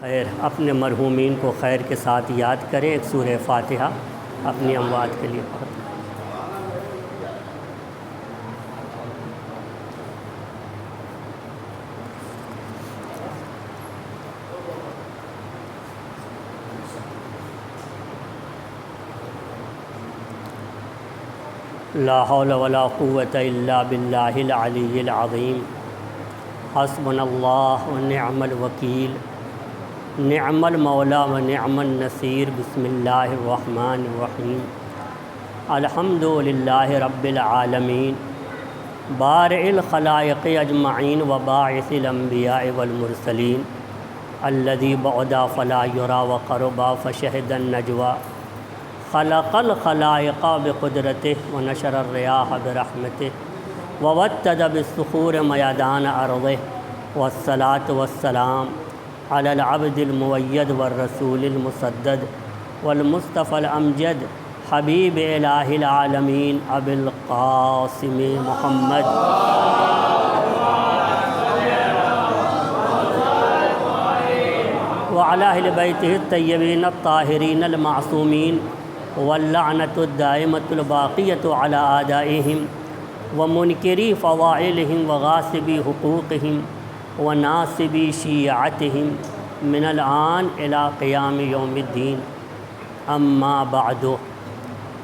خیر اپنے مرحومین کو خیر کے ساتھ یاد کریں. ایک سورہ فاتحہ اپنی اموات کے لیے پڑھیں. لا حول ولا قوة الا باللہ العلی العظیم. حسبنا اللہ ونعم الوکیل. نعم المولا و نعم النصیر. بسم اللہ الرحمن الرحیم. الحمد للہ رب العالمین بارئ الخلائق اجمعین وباعث الانبیاء والمرسلین الذی بعدا فلا یرا وقربا فشہد النجوى خلق الخلائق بقدرته ونشر الریاح برحمته ووتد بالصخور میدان ارضه والصلاة والسلام على العبد المؤید والرسول المسدد والمصطفى الامجد حبیب الہ العالمین ابی القاسم محمد وعلى اہل بیتہ الطیبین الطاہرین المعصومین واللعنۃ الدائمۃ الباقیۃ علی اعدائہم ومنکری فضائلہم وغاصبی حقوقہم وناصبی شیعتہم من الآن الی قیام یوم الدین. اما بعد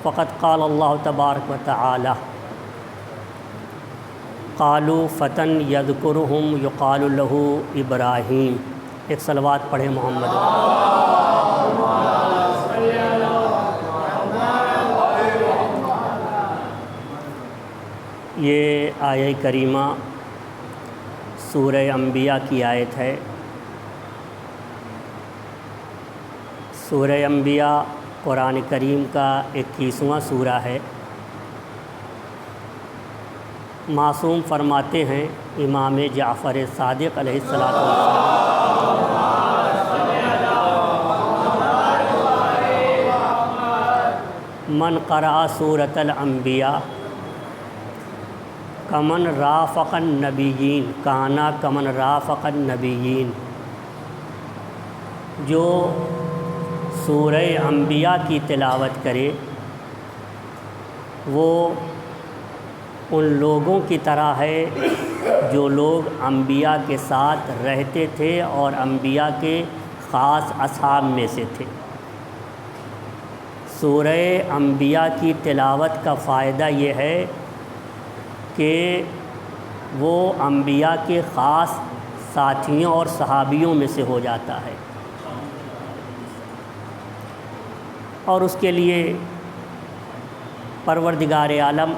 فقد قال اللہ تبارک و تعالی قالوا فتى یذکرہم یقال لہ ابراہیم. ایک صلوات پڑھیں محمد. یہ آیہ کریمہ سورہ انبیاء کی آیت ہے. سورہ انبیاء قرآن کریم کا 21واں سورہ ہے. معصوم فرماتے ہیں امام جعفر صادق علیہ السلام من قرأ سورۃ الانبیاء کمن رافق النبیین کانا کمن رافق النبیین. جو سورہ انبیاء کی تلاوت کرے وہ ان لوگوں کی طرح ہے جو لوگ انبیاء کے ساتھ رہتے تھے اور انبیاء کے خاص اصحاب میں سے تھے. سورہ انبیاء کی تلاوت کا فائدہ یہ ہے کہ وہ انبیاء کے خاص ساتھیوں اور صحابیوں میں سے ہو جاتا ہے اور اس کے لیے پروردگار عالم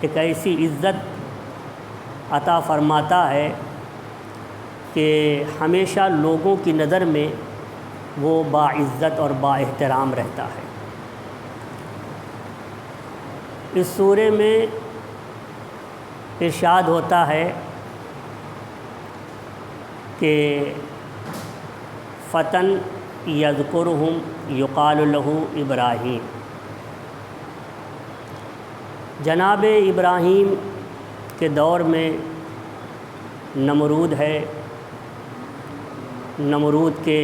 ایک ایسی عزت عطا فرماتا ہے کہ ہمیشہ لوگوں کی نظر میں وہ باعزت اور با احترام رہتا ہے. اس سورے میں ارشاد ہوتا ہے کہ فتن یذکرہم یقال لہ ابراہیم. جناب ابراہیم کے دور میں نمرود ہے. نمرود کے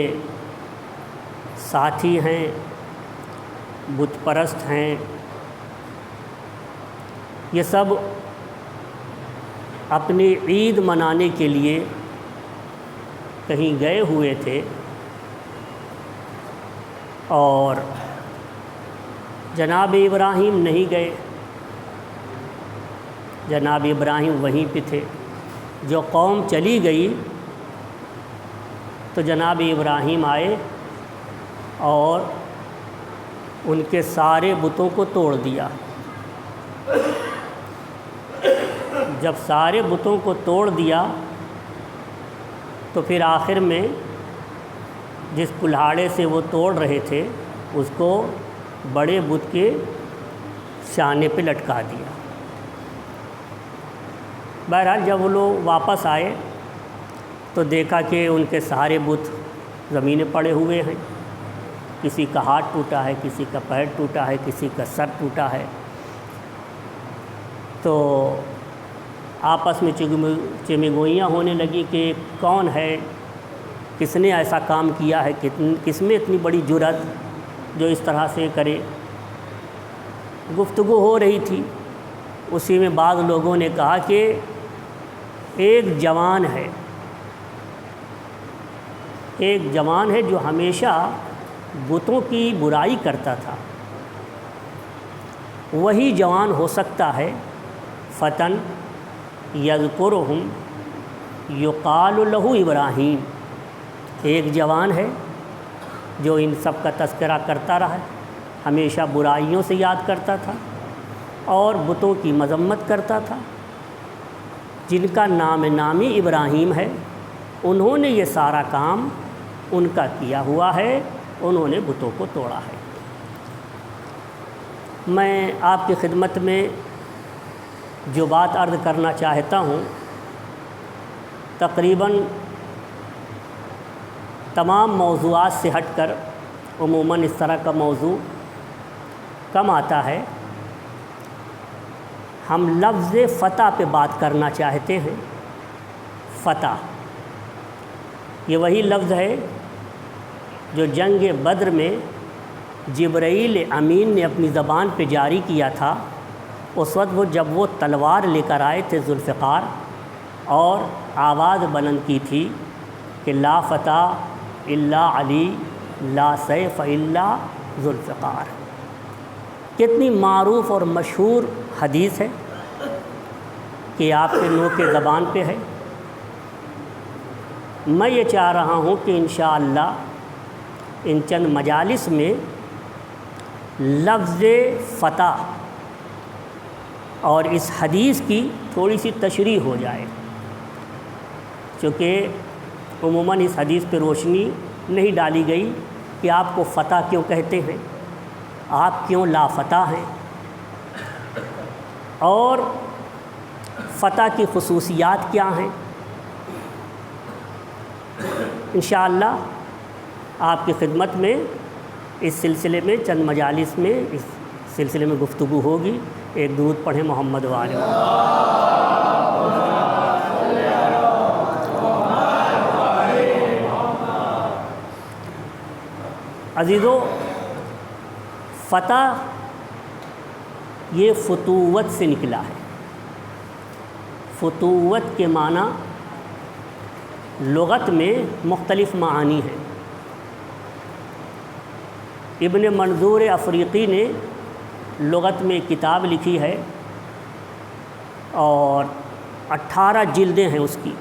ساتھی ہیں، بت پرست ہیں. یہ سب اپنی عید منانے کے لیے کہیں گئے ہوئے تھے اور جناب ابراہیم نہیں گئے. جناب ابراہیم وہیں پہ تھے. جو قوم چلی گئی تو جناب ابراہیم آئے اور ان کے سارے بتوں کو توڑ دیا. جب سارے بتوں کو توڑ دیا تو پھر آخر میں جس کلہاڑے سے وہ توڑ رہے تھے اس کو بڑے بت کے شانے پہ لٹکا دیا. بہرحال جب وہ لوگ واپس آئے تو دیکھا کہ ان کے سارے بت زمین پڑے ہوئے ہیں. کسی کا ہاتھ ٹوٹا ہے، کسی کا پیر ٹوٹا ہے، کسی کا سر ٹوٹا ہے. تو آپس میں چمی گوئیاں ہونے لگی کہ کون ہے کس نے ایسا کام کیا ہے، کس میں اتنی بڑی جرأت جو اس طرح سے کرے۔ گفتگو ہو رہی تھی، اسی میں بعض لوگوں نے کہا کہ ایک جوان ہے جو ہمیشہ بتوں کی برائی کرتا تھا، وہی جوان ہو سکتا ہے فتن یذکرہم یقال لہ ابراہیم، ایک جوان ہے جو ان سب کا تذکرہ کرتا رہا ہے، ہمیشہ برائیوں سے یاد کرتا تھا اور بتوں کی مذمت کرتا تھا، جن کا نام نامی ابراہیم ہے، انہوں نے یہ سارا کام ان کا کیا ہوا ہے، انہوں نے بتوں کو توڑا ہے۔ میں آپ کی خدمت میں جو بات عرض کرنا چاہتا ہوں، تقریباً تمام موضوعات سے ہٹ کر عموماً اس طرح کا موضوع کم آتا ہے۔ ہم لفظ فتح پہ بات کرنا چاہتے ہیں۔ فتح یہ وہی لفظ ہے جو جنگ بدر میں جبرائیل امین نے اپنی زبان پہ جاری کیا تھا۔ اس وقت جب وہ تلوار لے کر آئے تھے ذوالفقار، اور آواز بلند کی تھی کہ لا فتح الا علی لا سیف الا ذوالفقار۔ کتنی معروف اور مشہور حدیث ہے کہ آپ کے نو کے زبان پہ ہے۔ میں یہ چاہ رہا ہوں کہ انشاءاللہ ان چند مجالس میں لفظ فتح اور اس حدیث کی تھوڑی سی تشریح ہو جائے، چونکہ عموماً اس حدیث پہ روشنی نہیں ڈالی گئی کہ آپ کو فتح کیوں کہتے ہیں، آپ کیوں لا فتح ہیں، اور فتح کی خصوصیات کیا ہیں۔ انشاءاللہ آپ کی خدمت میں اس سلسلے میں چند مجالس میں اس سلسلے میں گفتگو ہوگی۔ ایک درود پڑھیں محمد وآلہ۔ عزیزو، فتح یہ فتوت سے نکلا ہے۔ فتوت کے معنی لغت میں مختلف معانی ہیں۔ ابن منظور افریقی نے لغت میں کتاب لکھی ہے اور 18 جلدیں ہیں اس کی،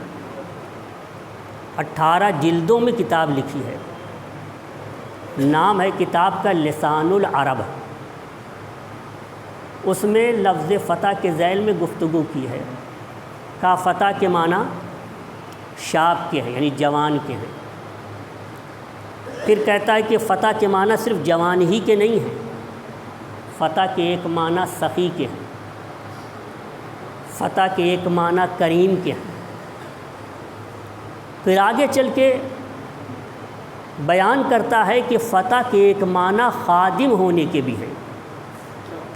18 جلدوں میں کتاب لکھی ہے۔ نام ہے کتاب کا لسان العرب۔ اس میں لفظ فتح کے ذیل میں گفتگو کی ہے۔ کا فتح کے معنی شاب کے ہیں، یعنی جوان کے ہیں۔ پھر کہتا ہے کہ فتح کے معنی صرف جوان ہی کے نہیں ہیں، فتح کے ایک معنی سخی کے ہیں، فتح کے ایک معنی کریم کے ہیں۔ پھر آگے چل کے بیان کرتا ہے کہ فتح کے ایک معنی خادم ہونے کے بھی ہیں۔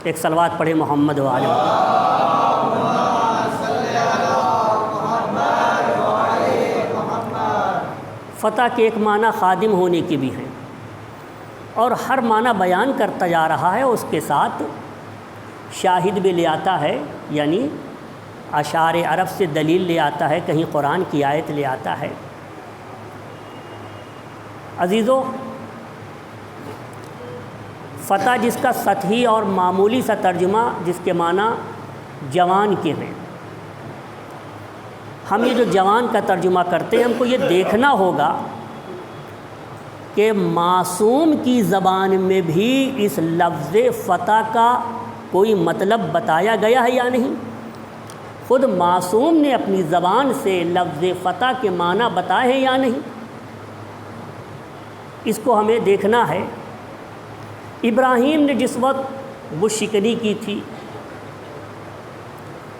ایک صلوات پڑھے محمد وآلہ۔ فتح کے ایک معنی خادم ہونے کے بھی ہیں، اور ہر معنی بیان کرتا جا رہا ہے، اس کے ساتھ شاہد بھی لے آتا ہے، یعنی اشعار عرب سے دلیل لے آتا ہے، کہیں قرآن کی آیت لے آتا ہے۔ عزیزو، فتح جس کا سطحی اور معمولی سا ترجمہ جس کے معنی جوان کے ہیں، ہم یہ جو جوان کا ترجمہ کرتے ہیں، ہم کو یہ دیکھنا ہوگا کہ معصوم کی زبان میں بھی اس لفظ فتح کا کوئی مطلب بتایا گیا ہے یا نہیں۔ خود معصوم نے اپنی زبان سے لفظ فتح کے معنی بتائے ہیں یا نہیں، اس کو ہمیں دیکھنا ہے۔ ابراہیم نے جس وقت وہ شکنی کی تھی،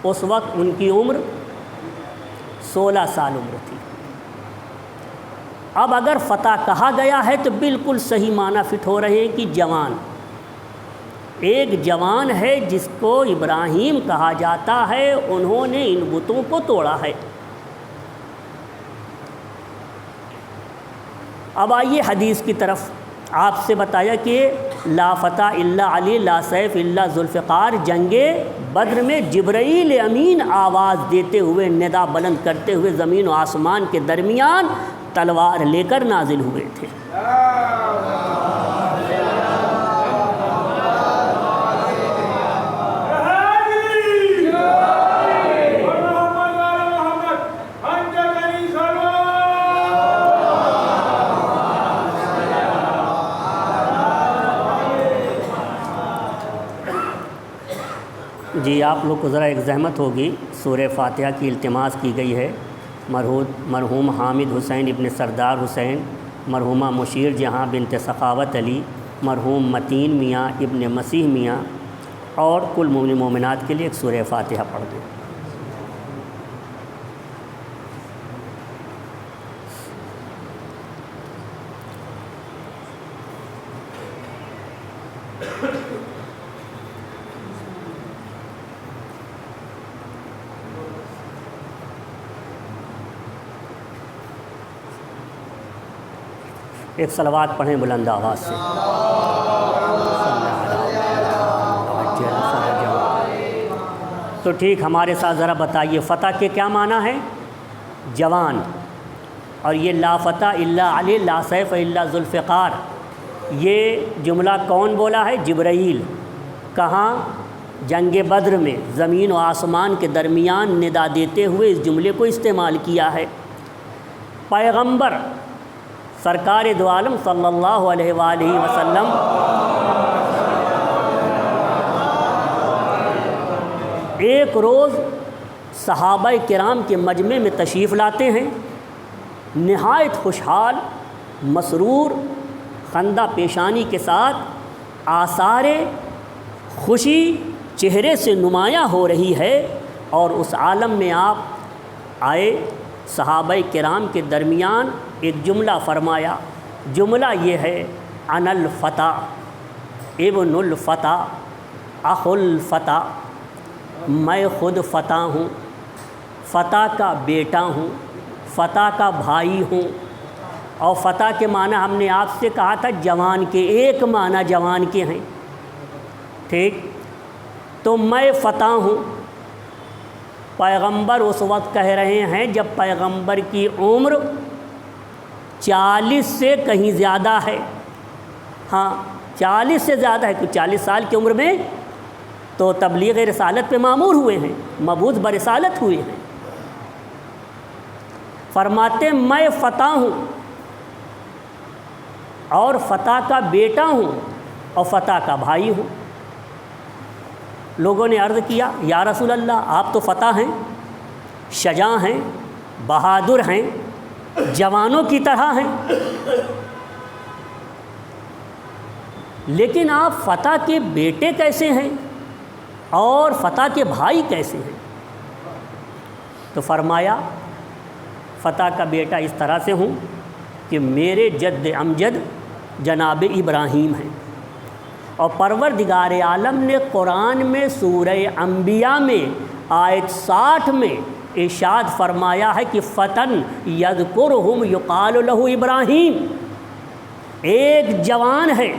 اس وقت ان کی عمر 16 سال عمر تھی۔ اب اگر فتح کہا گیا ہے تو بالکل صحیح معنی فٹ ہو رہے ہیں کہ جوان، ایک جوان ہے جس کو ابراہیم کہا جاتا ہے، انہوں نے ان بتوں کو توڑا ہے۔ اب آئیے حدیث کی طرف. آپ سے بتایا کہ لا فتح الا علی لا سیف الا ذوالفقار جنگ بدر میں جبرائیل امین آواز دیتے ہوئے ندا بلند کرتے ہوئے زمین و آسمان کے درمیان تلوار لے کر نازل ہوئے تھے. جی آپ لوگ کو ذرا ایک زحمت ہوگی. سورہ فاتحہ کی التماس کی گئی ہے. مرحوم حامد حسین ابن سردار حسین، مرحومہ مشیر جہاں بنت سخاوت علی، مرحوم متین میاں ابن مسیح میاں اور کل مومن مومنات کے لیے ایک سورہ فاتحہ پڑھ دیں. ایک صلوات پڑھیں بلند آواز سے. تو ٹھیک ہمارے ساتھ ذرا بتائیے فتح کے کیا معنی ہے؟ جوان. اور یہ لا فتح الا علی لا سیف الا ذوالفقار، یہ جملہ کون بولا ہے؟ جبرائیل. کہاں؟ جنگ بدر میں زمین و آسمان کے درمیان ندا دیتے ہوئے اس جملے کو استعمال کیا ہے. پیغمبر سرکار دو عالم صلی اللہ علیہ وآلہ وسلم ایک روز صحابہ کرام کے مجمع میں تشریف لاتے ہیں. نہایت خوشحال، مسرور، خندہ پیشانی کے ساتھ آثار خوشی چہرے سے نمایاں ہو رہی ہے، اور اس عالم میں آپ آئے. صحابہ کرام کے درمیان ایک جملہ فرمایا. جملہ یہ ہے: انا الفتح ابن الفتح اخ الفتح. میں خود فتح ہوں، فتح کا بیٹا ہوں، فتح کا بھائی ہوں. اور فتح کے معنی ہم نے آپ سے کہا تھا جوان کے، ایک معنی جوان کے ہیں. ٹھیک، تو میں فتح ہوں. پیغمبر اس وقت کہہ رہے ہیں جب پیغمبر کی عمر 40 سے کہیں زیادہ ہے. ہاں 40 سے زیادہ ہے، کچھ 40 سال کی عمر میں تو تبلیغ رسالت پہ مامور ہوئے ہیں، مبعوث برسالت ہوئے ہیں. فرماتے میں فتح ہوں اور فتح کا بیٹا ہوں اور فتح کا بھائی ہوں. لوگوں نے عرض کیا یا رسول اللہ آپ تو فتح ہیں، شجاع ہیں، بہادر ہیں، جوانوں کی طرح ہیں، لیکن آپ فتح کے بیٹے کیسے ہیں اور فتح کے بھائی کیسے ہیں؟ تو فرمایا فتح کا بیٹا اس طرح سے ہوں کہ میرے جد امجد جناب ابراہیم ہیں، اور پروردگار عالم نے قرآن میں سورہ انبیاء میں آیت 60 میں ارشاد فرمایا ہے کہ فتن یذکرہم یقال لہ ابراہیم. ایک جوان ہے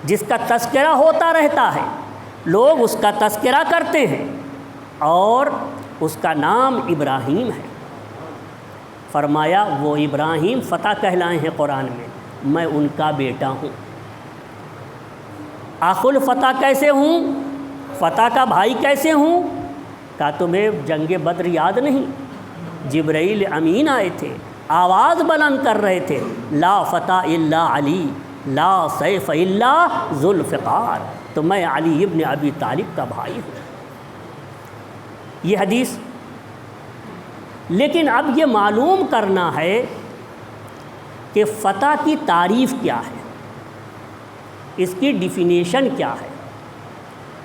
جس کا تذکرہ ہوتا رہتا ہے، لوگ اس کا تذکرہ کرتے ہیں اور اس کا نام ابراہیم ہے. فرمایا وہ ابراہیم فتح کہلائے ہیں قرآن میں ان کا بیٹا ہوں. اخ الفتح کیسے ہوں؟ فتح کا بھائی کیسے ہوں؟ کہا تمہیں جنگ بدر یاد نہیں؟ جبرائیل امین آئے تھے، آواز بلند کر رہے تھے لا فتح الا علی لا سیف الا ذوالفقار. تو میں علی ابن ابی طالب کا بھائی ہوں. یہ حدیث. لیکن اب یہ معلوم کرنا ہے کہ فتح کی تعریف کیا ہے، اس کی ڈیفینیشن کیا ہے.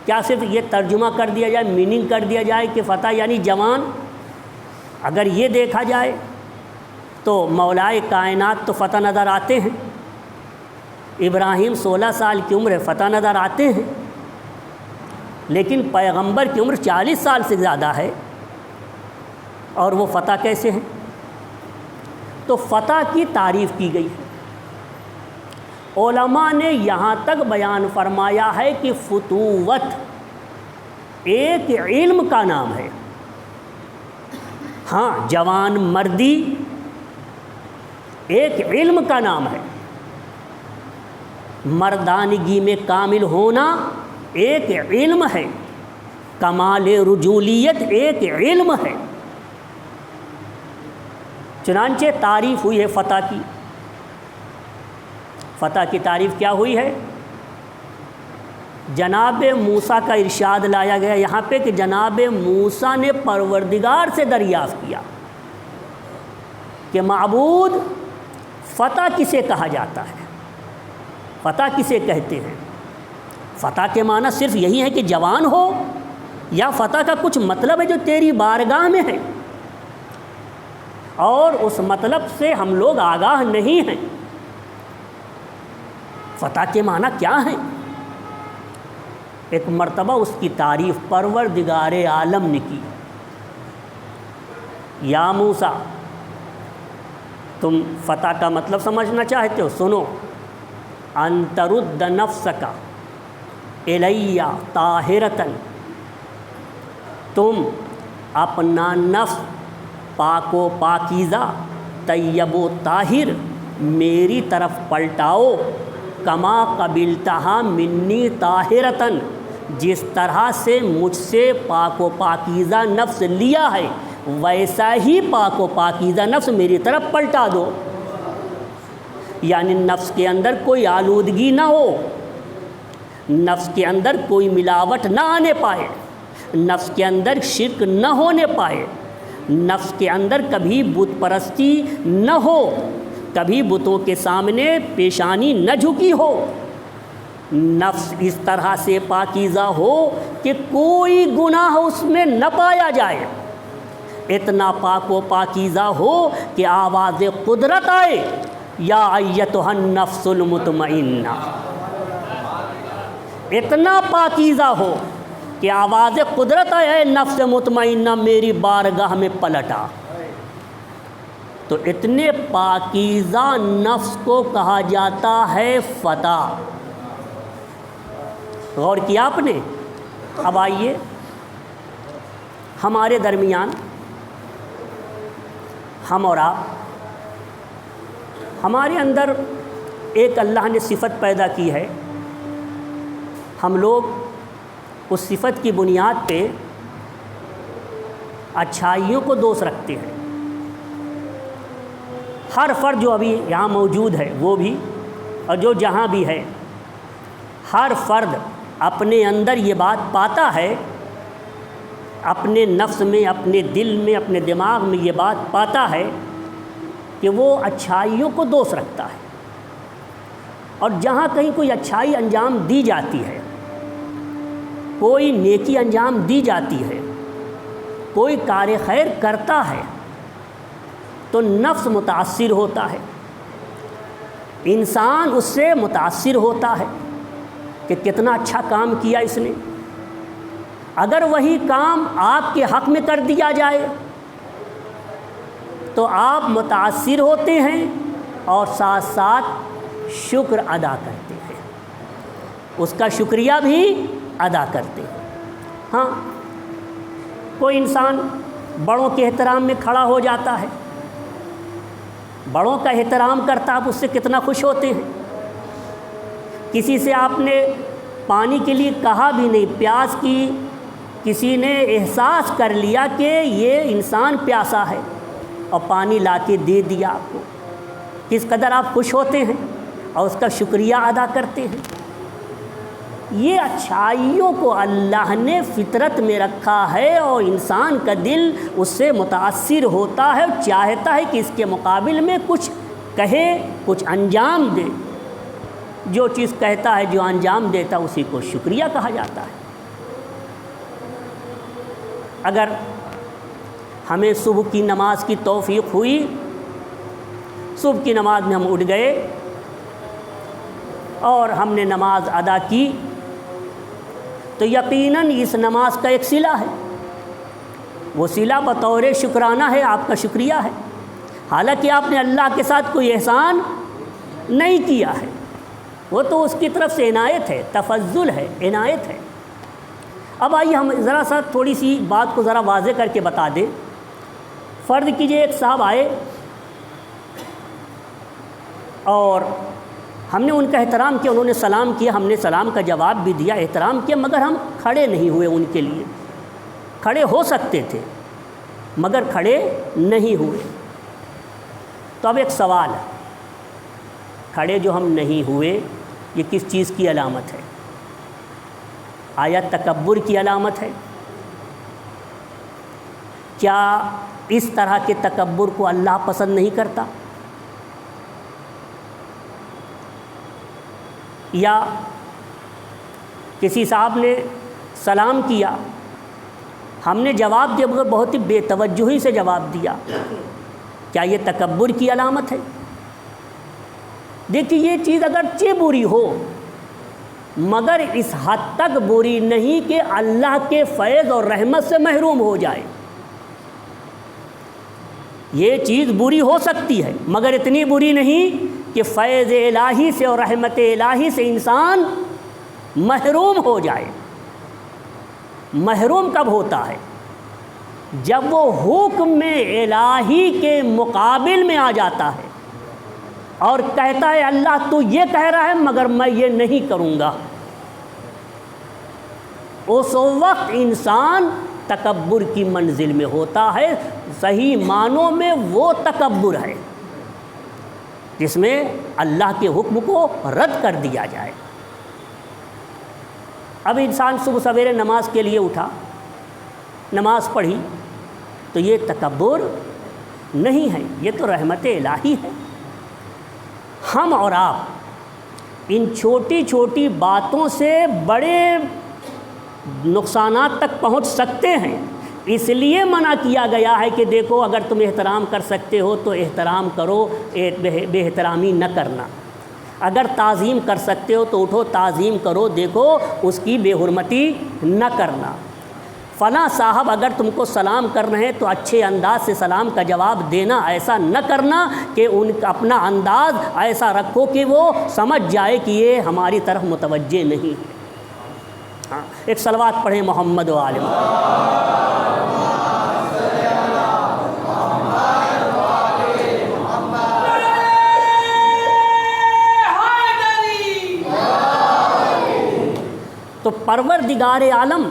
کیا صرف یہ ترجمہ کر دیا جائے، میننگ کر دیا جائے کہ فتح یعنی جوان؟ اگر یہ دیکھا جائے تو مولائے کائنات تو فتح نظر آتے ہیں. ابراہیم 16 سال کی عمر ہے، فتح نظر آتے ہیں. لیکن پیغمبر کی عمر 40 سال سے زیادہ ہے، اور وہ فتح کیسے ہیں؟ تو فتح کی تعریف کی گئی ہے. علماء نے یہاں تک بیان فرمایا ہے کہ فتوت ایک علم کا نام ہے۔ ہاں، جوان مردی ایک علم کا نام ہے، مردانگی میں کامل ہونا ایک علم ہے، کمال رجولیت ایک علم ہے۔ چنانچہ تعریف ہوئی ہے فتح کی۔ فتح کی تعریف کیا ہوئی ہے؟ جناب موسیٰ کا ارشاد لایا گیا یہاں پہ کہ جناب موسیٰ نے پروردگار سے دریافت کیا کہ معبود فتح کسے کہا جاتا ہے، فتح کسے کہتے ہیں؟ فتح کے معنی صرف یہی ہے کہ جوان ہو، یا فتح کا کچھ مطلب ہے جو تیری بارگاہ میں ہے، اور اس مطلب سے ہم لوگ آگاہ نہیں ہیں۔ فتح کے معنی کیا ہیں؟ ایک مرتبہ اس کی تعریف پروردگار عالم نے کی، یا موسیٰ تم فتح کا مطلب سمجھنا چاہتے ہو؟ سنو، ان ترد نفسک الی طاہرۃ، تم اپنا نفس پاک و پاکیزہ طیب و طاہر میری طرف پلٹاؤ، کما قبلتہا منی طاہرۃ، جس طرح سے مجھ سے پاک و پاکیزہ نفس لیا ہے ویسا ہی پاک و پاکیزہ نفس میری طرف پلٹا دو۔ یعنی نفس کے اندر کوئی آلودگی نہ ہو، نفس کے اندر کوئی ملاوٹ نہ آنے پائے، نفس کے اندر شرک نہ ہونے پائے، نفس کے اندر کبھی بت پرستی نہ ہو، کبھی بتوں کے سامنے پیشانی نہ جھکی ہو، نفس اس طرح سے پاکیزہ ہو کہ کوئی گناہ اس میں نہ پایا جائے، اتنا پاک و پاکیزہ ہو کہ آواز قدرت آئے، یا ایتھا النفس المطمئنہ، اتنا پاکیزہ ہو کہ آواز قدرت آئے، نفس مطمئنہ میری بارگاہ میں پلٹا۔ تو اتنے پاکیزہ نفس کو کہا جاتا ہے فتح۔ غور کیا آپ نے؟ اب آئیے ہمارے درمیان ہم اور آپ، ہمارے اندر ایک اللہ نے صفت پیدا کی ہے، ہم لوگ اس صفت کی بنیاد پہ اچھائیوں کو دوست رکھتے ہیں۔ ہر فرد جو ابھی یہاں موجود ہے وہ بھی، اور جو جہاں بھی ہے، ہر فرد اپنے اندر یہ بات پاتا ہے، اپنے نفس میں، اپنے دل میں، اپنے دماغ میں یہ بات پاتا ہے کہ وہ اچھائیوں کو دوست رکھتا ہے، اور جہاں کہیں کوئی اچھائی انجام دی جاتی ہے، کوئی نیکی انجام دی جاتی ہے، کوئی کار خیر کرتا ہے، تو نفس متاثر ہوتا ہے، انسان اس سے متاثر ہوتا ہے کہ کتنا اچھا کام کیا اس نے۔ اگر وہی کام آپ کے حق میں کر دیا جائے تو آپ متاثر ہوتے ہیں اور ساتھ ساتھ شکر ادا کرتے ہیں، اس کا شکریہ بھی ادا کرتے ہیں۔ ہاں، کوئی انسان بڑوں کے احترام میں کھڑا ہو جاتا ہے، بڑوں کا احترام کرتا، آپ اس سے کتنا خوش ہوتے ہیں۔ کسی سے آپ نے پانی کے لیے کہا بھی نہیں، پیاس کی کسی نے احساس کر لیا کہ یہ انسان پیاسا ہے اور پانی لا کے دے دیا آپ کو، کس قدر آپ خوش ہوتے ہیں اور اس کا شکریہ ادا کرتے ہیں۔ یہ اچھائیوں کو اللہ نے فطرت میں رکھا ہے، اور انسان کا دل اس سے متاثر ہوتا ہے اور چاہتا ہے کہ اس کے مقابل میں کچھ کہے، کچھ انجام دے۔ جو چیز کہتا ہے، جو انجام دیتا ہے، اسی کو شکریہ کہا جاتا ہے۔ اگر ہمیں صبح کی نماز کی توفیق ہوئی، صبح کی نماز میں ہم اٹھ گئے اور ہم نے نماز ادا کی، تو یقیناً اس نماز کا ایک صلہ ہے، وہ صلہ بطور شکرانہ ہے، آپ کا شکریہ ہے، حالانکہ آپ نے اللہ کے ساتھ کوئی احسان نہیں کیا ہے، وہ تو اس کی طرف سے عنایت ہے، تفضل ہے، عنایت ہے۔ اب آئیے ہم ذرا سا تھوڑی سی بات کو ذرا واضح کر کے بتا دیں۔ فرض کیجئے ایک صاحب آئے اور ہم نے ان کا احترام کیا، انہوں نے سلام کیا، ہم نے سلام کا جواب بھی دیا، احترام کیا، مگر ہم کھڑے نہیں ہوئے ان کے لیے۔ کھڑے ہو سکتے تھے مگر کھڑے نہیں ہوئے۔ تو اب ایک سوال ہے، کھڑے جو ہم نہیں ہوئے یہ کس چیز کی علامت ہے؟ آیا تکبر کی علامت ہے؟ کیا اس طرح کے تکبر کو اللہ پسند نہیں کرتا؟ یا کسی صاحب نے سلام کیا، ہم نے جواب دیا مگر بہت ہی بے توجہی سے جواب دیا، کیا یہ تکبر کی علامت ہے؟ دیکھیے یہ چیز اگرچہ بری ہو مگر اس حد تک بری نہیں کہ اللہ کے فیض اور رحمت سے محروم ہو جائے۔ یہ چیز بری ہو سکتی ہے مگر اتنی بری نہیں کہ فیض الہی سے اور رحمت الہی سے انسان محروم ہو جائے۔ محروم کب ہوتا ہے؟ جب وہ حکم الہی کے مقابل میں آ جاتا ہے اور کہتا ہے اللہ تو یہ کہہ رہا ہے مگر میں یہ نہیں کروں گا، اس وقت انسان تکبر کی منزل میں ہوتا ہے۔ صحیح معنوں میں وہ تکبر ہے جس میں اللہ کے حکم کو رد کر دیا جائے۔ اب انسان صبح سویرے نماز کے لیے اٹھا، نماز پڑھی، تو یہ تکبر نہیں ہے، یہ تو رحمت الہی ہے۔ ہم اور آپ ان چھوٹی چھوٹی باتوں سے بڑے نقصانات تک پہنچ سکتے ہیں، اس لیے منع کیا گیا ہے کہ دیکھو اگر تم احترام کر سکتے ہو تو احترام کرو، بے احترامی نہ کرنا۔ اگر تعظیم کر سکتے ہو تو اٹھو تعظیم کرو، دیکھو اس کی بے حرمتی نہ کرنا۔ فلاں صاحب اگر تم کو سلام کر رہے ہیں تو اچھے انداز سے سلام کا جواب دینا، ایسا نہ کرنا کہ ان کا اپنا انداز ایسا رکھو کہ وہ سمجھ جائے کہ یہ ہماری طرف متوجہ نہیں ہے۔ ہاں، ایک صلوات پڑھیں محمد و آل محمد۔ تو پروردگار عالم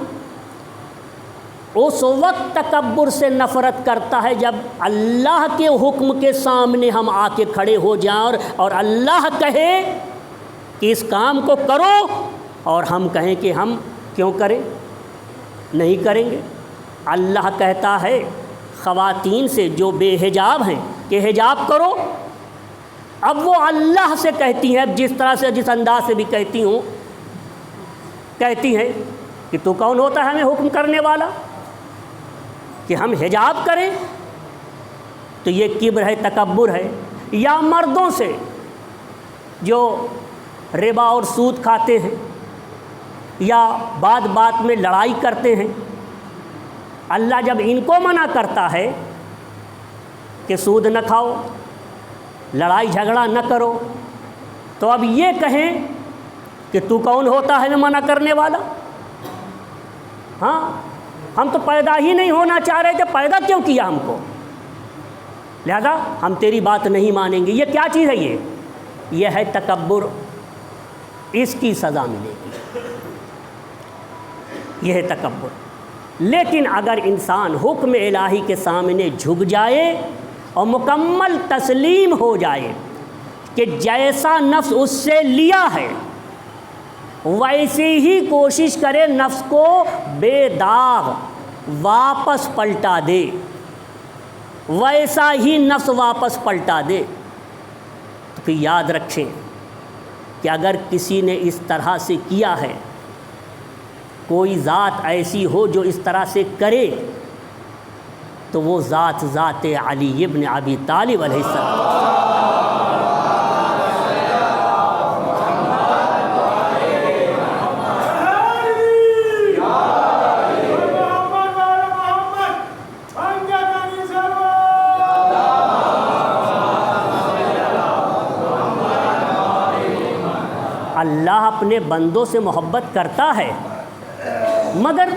اس وقت تکبر سے نفرت کرتا ہے جب اللہ کے حکم کے سامنے ہم آ کے کھڑے ہو جائیں اور اللہ کہے کہ اس کام کو کرو اور ہم کہیں کہ ہم کیوں کریں، نہیں کریں گے۔ اللہ کہتا ہے خواتین سے جو بے حجاب ہیں کہ حجاب کرو، اب وہ اللہ سے کہتی ہیں، جس طرح سے جس انداز سے بھی کہتی ہوں، کہتی ہیں کہ تو کون ہوتا ہے ہمیں حکم کرنے والا کہ ہم حجاب کریں؟ تو یہ کبر ہے، تکبر ہے۔ یا مردوں سے جو ربا اور سود کھاتے ہیں یا بات بات میں لڑائی کرتے ہیں، اللہ جب ان کو منع کرتا ہے کہ سود نہ کھاؤ، لڑائی جھگڑا نہ کرو، تو اب یہ کہیں کہ تو کون ہوتا ہے ہمیں منع کرنے والا؟ ہاں، ہم تو پیدا ہی نہیں ہونا چاہ رہے تھے، پیدا کیوں کیا ہم کو؟ لہذا ہم تیری بات نہیں مانیں گے۔ یہ کیا چیز ہے؟ یہ ہے تکبر، اس کی سزا ملے گی، یہ ہے تکبر۔ لیکن اگر انسان حکم الہی کے سامنے جھک جائے اور مکمل تسلیم ہو جائے کہ جیسا نفس اس سے لیا ہے ویسے ہی کوشش کرے نفس کو بے داغ واپس پلٹا دے، ویسا ہی نفس واپس پلٹا دے، تو پھر یاد رکھیں کہ اگر کسی نے اس طرح سے کیا ہے، کوئی ذات ایسی ہو جو اس طرح سے کرے، تو وہ ذات علی ابن ابی طالب علیہ السلام۔ اللہ اپنے بندوں سے محبت کرتا ہے، مگر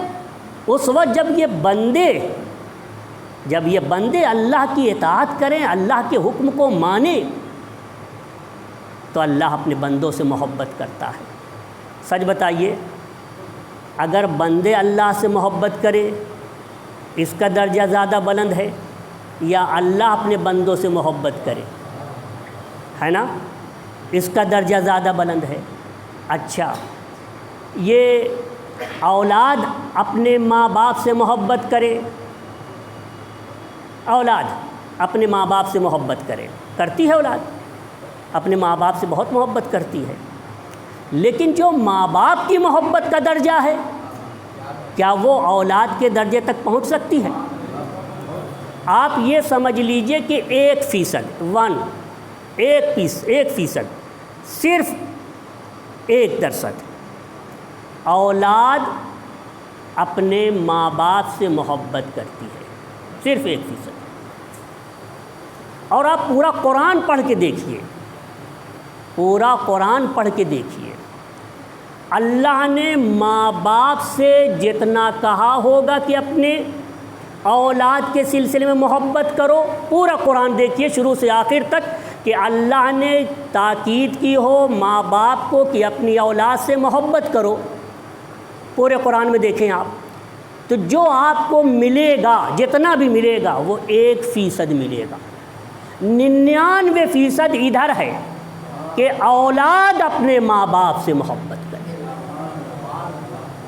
اس وقت جب یہ بندے اللہ کی اطاعت کریں، اللہ کے حکم کو مانیں، تو اللہ اپنے بندوں سے محبت کرتا ہے۔ سچ بتائیے، اگر بندے اللہ سے محبت کرے اس کا درجہ زیادہ بلند ہے یا اللہ اپنے بندوں سے محبت کرے؟ ہے نا، اس کا درجہ زیادہ بلند ہے۔ اچھا، یہ اولاد اپنے ماں باپ سے محبت کرے، اولاد اپنے ماں باپ سے محبت کرتی ہے، اولاد اپنے ماں باپ سے بہت محبت کرتی ہے، لیکن جو ماں باپ کی محبت کا درجہ ہے، کیا وہ اولاد کے درجے تک پہنچ سکتی ہے؟ آپ یہ سمجھ لیجئے کہ 1% صرف 1% اولاد اپنے ماں باپ سے محبت کرتی ہے، صرف 1%۔ اور آپ پورا قرآن پڑھ کے دیکھیے، پورا قرآن پڑھ کے دیکھیے، اللہ نے ماں باپ سے جتنا کہا ہوگا کہ اپنے اولاد کے سلسلے میں محبت کرو، پورا قرآن دیکھیے شروع سے آخر تک کہ اللہ نے تاکید کی ہو ماں باپ کو کہ اپنی اولاد سے محبت کرو، پورے قرآن میں دیکھیں آپ، تو جو آپ کو ملے گا، جتنا بھی ملے گا، وہ 1% ملے گا۔ 99% ادھر ہے کہ اولاد اپنے ماں باپ سے محبت کرے۔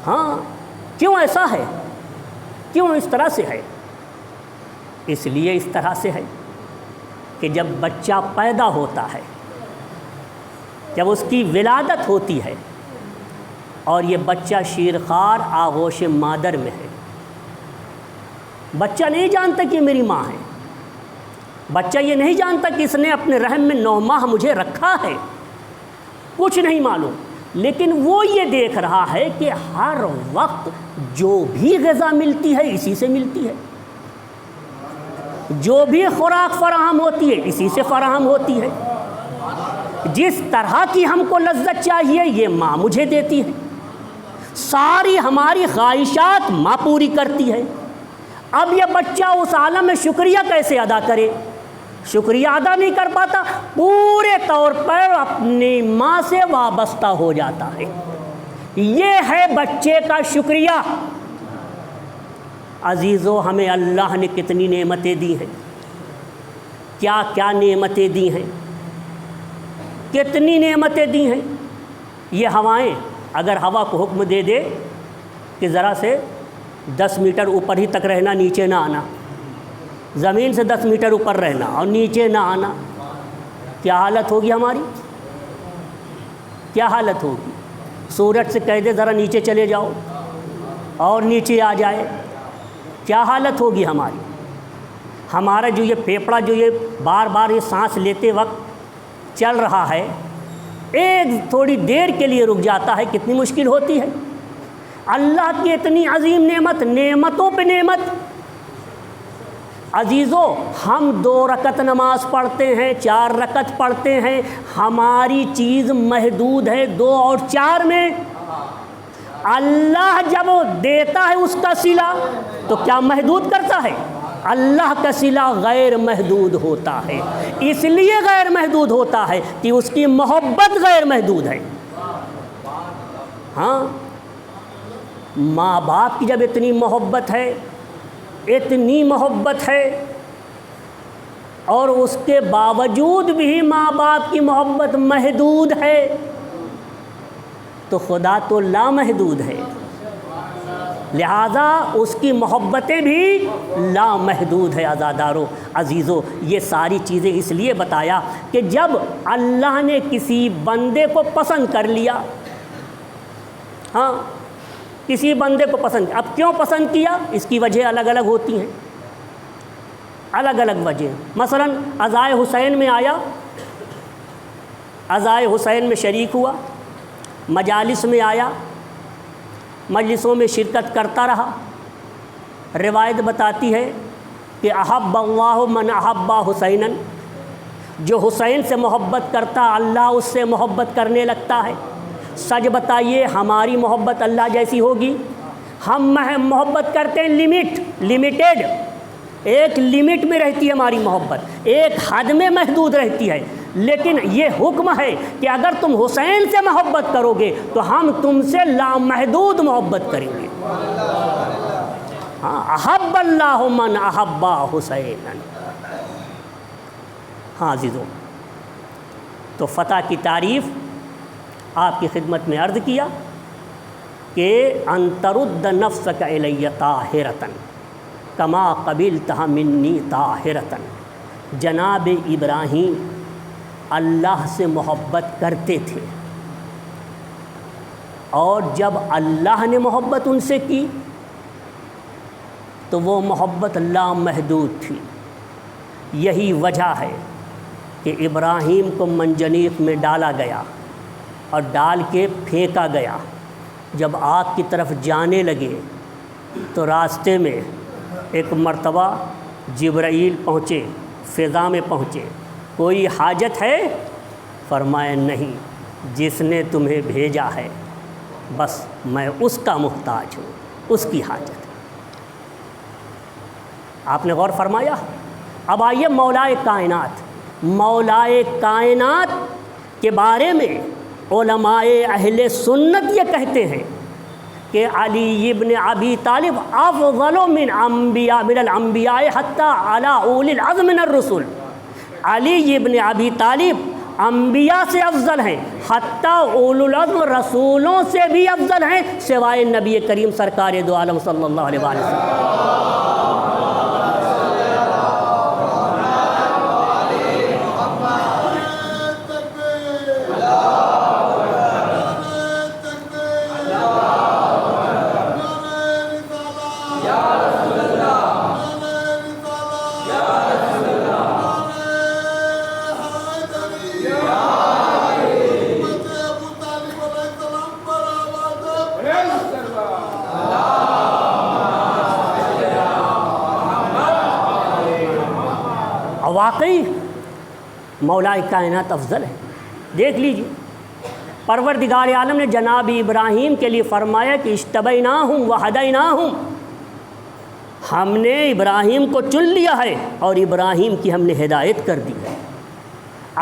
ہاں، کیوں ایسا ہے؟ کیوں اس طرح سے ہے؟ اس لیے اس طرح سے ہے کہ جب بچہ پیدا ہوتا ہے، جب اس کی ولادت ہوتی ہے اور یہ بچہ شیرخوار آغوش مادر میں ہے، بچہ نہیں جانتا کہ میری ماں ہے، بچہ یہ نہیں جانتا کہ اس نے اپنے رحم میں 9 ماہ مجھے رکھا ہے، کچھ نہیں معلوم، لیکن وہ یہ دیکھ رہا ہے کہ ہر وقت جو بھی غذا ملتی ہے اسی سے ملتی ہے، جو بھی خوراک فراہم ہوتی ہے اسی سے فراہم ہوتی ہے، جس طرح کی ہم کو لذت چاہیے یہ ماں مجھے دیتی ہے، ساری ہماری خواہشات ماں پوری کرتی ہے۔ اب یہ بچہ اس عالم میں شکریہ کیسے ادا کرے؟ شکریہ ادا نہیں کر پاتا، پورے طور پر اپنی ماں سے وابستہ ہو جاتا ہے۔ یہ ہے بچے کا شکریہ۔ عزیزو، ہمیں اللہ نے کتنی نعمتیں دی ہیں، کیا کیا نعمتیں دی ہیں، کتنی نعمتیں دی ہیں۔ یہ ہوائیں، اگر ہوا کو حکم دے دے کہ ذرا سے 10 میٹر اوپر ہی تک رہنا، نیچے نہ آنا، زمین سے 10 میٹر اوپر رہنا اور نیچے نہ آنا، کیا حالت ہوگی ہماری؟ کیا حالت ہوگی؟ سورج سے کہہ دے ذرا نیچے چلے جاؤ اور نیچے آ جائے، کیا حالت ہوگی ہماری؟ ہمارا جو یہ پھیپھڑا جو یہ بار بار یہ سانس لیتے وقت چل رہا ہے، ایک تھوڑی دیر کے لیے رک جاتا ہے، کتنی مشکل ہوتی ہے۔ اللہ کی اتنی عظیم نعمت، نعمتوں پہ نعمت۔ عزیزو، ہم 2 رکعت نماز پڑھتے ہیں، 4 رکعت پڑھتے ہیں، ہماری چیز محدود ہے 2 اور 4 میں۔ اللہ جب دیتا ہے اس کا صلہ تو کیا محدود کرتا ہے؟ اللہ کا صلہ غیر محدود ہوتا ہے، اس لیے غیر محدود ہوتا ہے کہ اس کی محبت غیر محدود ہے۔ ہاں، ماں باپ کی جب اتنی محبت ہے، اتنی محبت ہے، اور اس کے باوجود بھی ماں باپ کی محبت محدود ہے، تو خدا تو لامحدود ہے، لہذا اس کی محبتیں بھی لامحدود ہے۔ عزادارو، عزیزو، یہ ساری چیزیں اس لیے بتایا کہ جب اللہ نے کسی بندے کو پسند کر لیا، ہاں، کسی بندے کو پسند، اب کیوں پسند کیا؟ اس کی وجہ الگ الگ ہوتی ہیں، الگ الگ وجہ۔ مثلا عزائے حسین میں آیا، عزائے حسین میں شریک ہوا، مجالس میں آیا، مجلسوں میں شرکت کرتا رہا۔ روایت بتاتی ہے کہ احب اللہ من احب حسینا، جو حسین سے محبت کرتا اللہ اس سے محبت کرنے لگتا ہے۔ سچ بتائیے ہماری محبت اللہ جیسی ہوگی؟ ہم محبت کرتے ہیں لمیٹیڈ، ایک لمٹ میں رہتی ہے ہماری محبت، ایک حد میں محدود رہتی ہے، لیکن یہ حکم ہے کہ اگر تم حسین سے محبت کرو گے تو ہم تم سے لامحدود محبت کریں گے۔ ہاں، احب اللہ من احب حسینا۔ ہاں عزیزو، تو فتح کی تعریف آپ کی خدمت میں عرض کیا کہ ان ترد نفسک الی طاہرۃ کما قبلتہ منی طاہرۃ۔ جناب ابراہیم اللہ سے محبت کرتے تھے، اور جب اللہ نے محبت ان سے کی تو وہ محبت لامحدود تھی۔ یہی وجہ ہے کہ ابراہیم کو منجنیق میں ڈالا گیا اور ڈال کے پھینکا گیا۔ جب آگ کی طرف جانے لگے تو راستے میں ایک مرتبہ جبرائیل پہنچے، فضا میں پہنچے، کوئی حاجت ہے؟ فرمایا نہیں، جس نے تمہیں بھیجا ہے بس میں اس کا محتاج ہوں، اس کی حاجت ہے۔ آپ نے غور فرمایا؟ اب آئیے مولائے کائنات کے بارے میں علماء اہل سنت یہ کہتے ہیں کہ علی ابن ابی طالب افضل من الانبیاء حتی علی اولی العزم من الرسل۔ علی ابن ابی طالب انبیاء سے افضل ہیں، حتیٰ اولو العزم رسولوں سے بھی افضل ہیں، سوائے نبی کریم سرکار دو عالم صلی اللہ علیہ وسلم۔ واقعی مولائے کائنات افضل ہے۔ دیکھ لیجیے، پروردگار عالم نے جناب ابراہیم کے لیے فرمایا کہ اجتبیناہم وہدیناہم، ہم نے ابراہیم کو چن لیا ہے اور ابراہیم کی ہم نے ہدایت کر دی ہے۔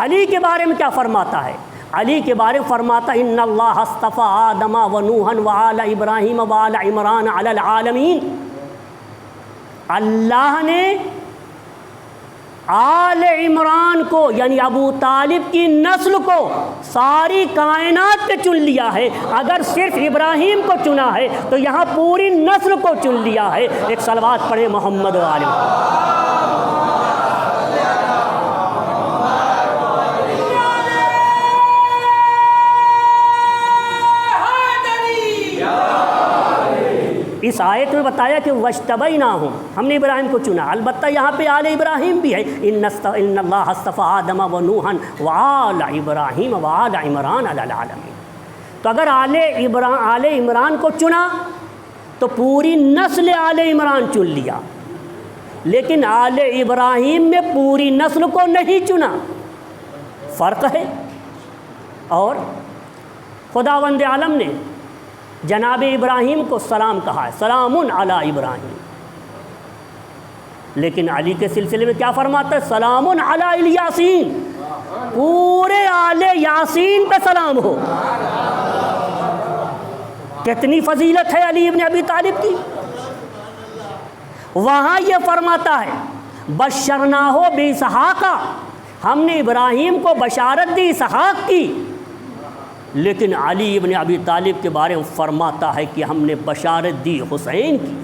علی کے بارے میں کیا فرماتا ہے؟ علی کے بارے میں فرماتا ان اللہ اصطفیٰ آدم و نوحا وآل ابراہیم وآل عمران علی العالمین۔ اللہ نے آل عمران کو یعنی ابو طالب کی نسل کو ساری کائنات پہ چن لیا ہے۔ اگر صرف ابراہیم کو چنا ہے تو یہاں پوری نسل کو چن لیا ہے۔ ایک صلوات پڑھے محمد و آل محمد۔ اس آیت میں بتایا کہ وَاجْتَبَيْنَاهُمْ، ہم نے ابراہیم کو چنا، البتہ یہاں پہ آل ابراہیم بھی ہے، ان اللہ اصطفیٰ آدم و نوحا وآل ابراہیم وآل عمران علی العالمین۔ تو اگر آل عمران کو چنا تو پوری نسل آل عمران چن لیا، لیکن آل ابراہیم میں پوری نسل کو نہیں چنا، فرق ہے۔ اور خداوند عالم نے جناب ابراہیم کو سلام کہا ہے، سلام علی ابراہیم، لیکن علی کے سلسلے میں کیا فرماتا ہے؟ سلام علی الیاسین، پورے آل یاسین پہ سلام ہو۔ کتنی فضیلت ہے علی ابن ابی طالب کی۔ وہاں یہ فرماتا ہے بشرناہ باسحاق، ہم نے ابراہیم کو بشارت دی اسحاق کی، لیکن علی ابن ابی طالب کے بارے میں فرماتا ہے کہ ہم نے بشارت دی حسین کی۔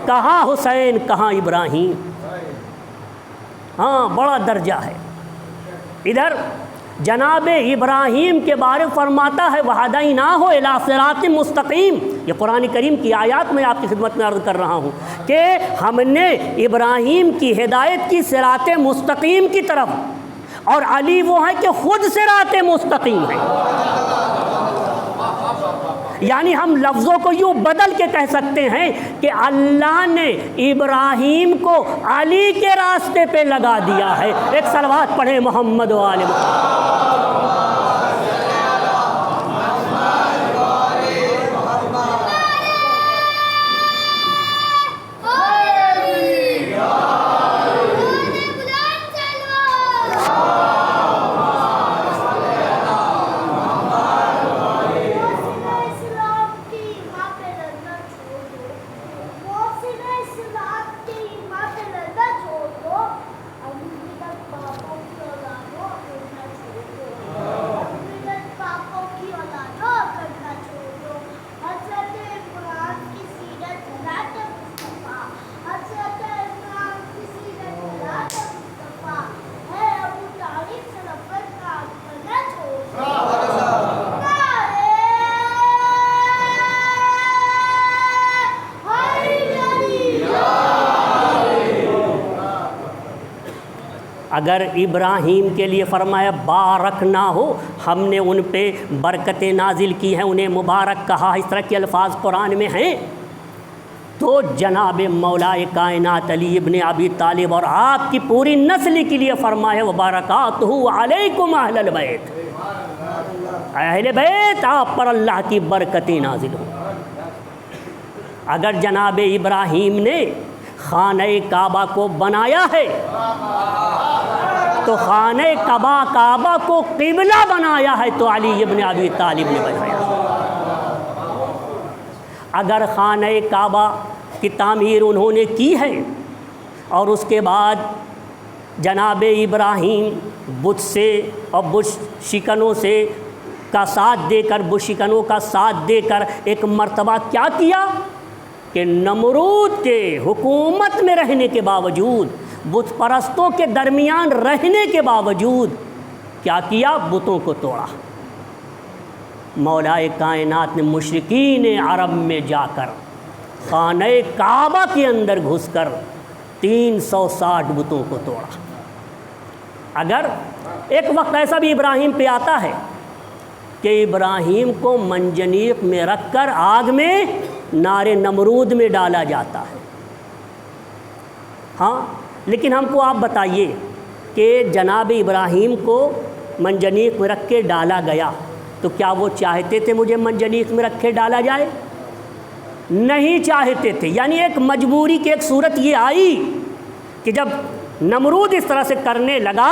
کہاں حسین کہاں ابراہیم، ہاں بڑا درجہ ہے۔ ادھر جناب ابراہیم کے بارے میں فرماتا ہے وَہَدَيْنَاهُ إِلَىٰ صِرَاطٍ مُسْتَقِيمٍ۔ یہ قرآن کریم کی آیات میں آپ کی خدمت میں عرض کر رہا ہوں کہ ہم نے ابراہیم کی ہدایت کی صراط مستقیم کی طرف، اور علی وہ ہے کہ خود صراط مستقیم ہے۔ یعنی ہم لفظوں کو یوں بدل کے کہہ سکتے ہیں کہ اللہ نے ابراہیم کو علی کے راستے پہ لگا دیا ہے۔ ایک صلوات پڑھے محمد و آل محمد۔ اگر ابراہیم کے لیے فرمایا بارکنا ہو، ہم نے ان پہ برکتیں نازل کی ہیں، انہیں مبارک کہا، اس طرح کے الفاظ قرآن میں ہیں، تو جناب مولا کائنات علی ابن ابی طالب اور آپ کی پوری نسل کے لیے فرمایا وبرکاتہ علیکم اہل البیت، اہل بیت آپ پر اللہ کی برکتیں نازل ہوں۔ اگر جناب ابراہیم نے خانہ کعبہ کو بنایا ہے تو خانہ کعبہ کو قبلہ بنایا ہے تو علی ابن ابی طالب نے بنایا۔ اگر خانہ کعبہ کی تعمیر انہوں نے کی ہے اور اس کے بعد جناب ابراہیم بت سے اور بت شکنوں سے کا ساتھ دے کر، بت شکنوں کا ساتھ دے کر ایک مرتبہ کیا کیا کہ نمرود کے حکومت میں رہنے کے باوجود، بت پرستوں کے درمیان رہنے کے باوجود کیا کیا؟ بتوں کو توڑا۔ مولا کائنات نے مشرکین عرب میں جا کر خانہ کعبہ کے اندر گھس کر 360 بتوں کو توڑا۔ اگر ایک وقت ایسا بھی ابراہیم پہ آتا ہے کہ ابراہیم کو منجنیق میں رکھ کر آگ میں نار نمرود میں ڈالا جاتا ہے، ہاں، لیکن ہم کو آپ بتائیے کہ جناب ابراہیم کو منجنیق میں رکھ کے ڈالا گیا تو کیا وہ چاہتے تھے مجھے منجنیق میں رکھ کے ڈالا جائے؟ نہیں چاہتے تھے۔ یعنی ایک مجبوری کی ایک صورت یہ آئی کہ جب نمرود اس طرح سے کرنے لگا